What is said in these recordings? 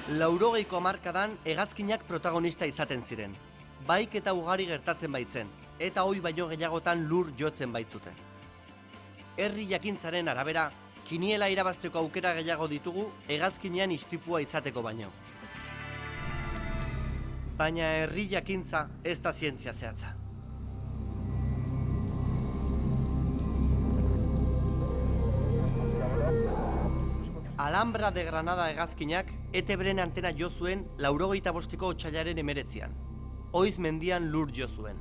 Laurogeiko hamarkadan hegazkinak protagonista izaten ziren. Baik eta ugari gertatzen baitzen, eta ohi baino gehiagotan lur jotzen baitzuten. Herri jakintzaren arabera, kiniela irabazteko aukera gehiago ditugu hegazkinean istripua izateko baino. Baina herri jakintza ez da zientzia zehatza. Alhambra de Granada hegazkinak ETB-ren antena jo zuen 85ko otsailaren 19an. Oiz mendian lur jo zuen.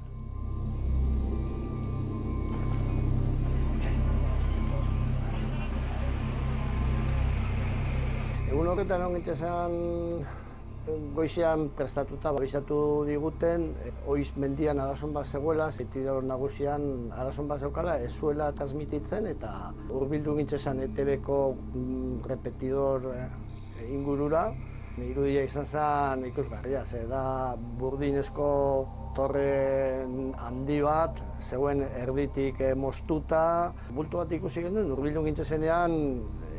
Egun horretan hongitzen goizean prestatuta babizatu diguten, oiz mendian arason bat zegoela, zetidor nagusian arason bat zeukala, ez zuela transmititzen eta hurbildu gintzen ETB-ko repetidor ingurura. Irudia izan zen ikusgarria, da burdinezko torre handi bat, zegoen erditik moztuta. Bultu bat ikusi genuen, hurbildu gintzen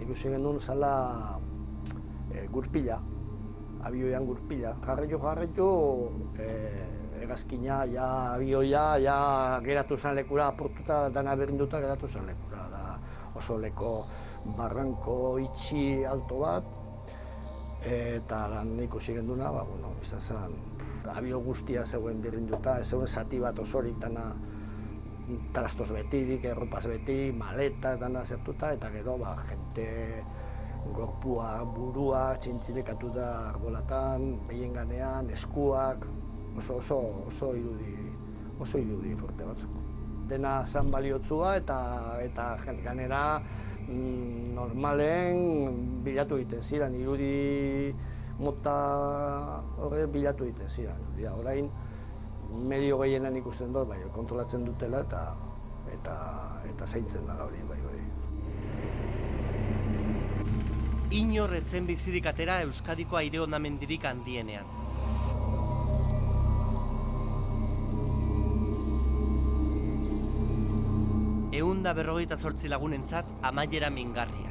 ikusi genuen zala gurpila. Abioian gurpila. Jarretu, hegazkina, abioia, geratu zen lekura, apurtuta, dana berinduta geratu zen lekura. Oso leko barranko itxi alto bat, eta lan ikusi genduna, izan zen, abio guztia zegoen berinduta, zegoen zati bat osorik, dana trastos betirik, erropaz beti, maleta, dana zertuta, eta gero, jente, gorpua, burua, txintzilikatu da arbolatan, behien ganean, eskuak, oso irudi forte batzuk. Dena zan baliotzua eta ganera normalen bilatu egiten ziren, irudi mota horre bilatu egiten ziren. Orain medio gehienan ikusten dut, kontrolatzen dutela eta zaintzen da hori. Inor etzen bizirik atera Euskadiko aire hondamendirik handienean. Ehun eta 158 lagunentzat amaiera mingarria.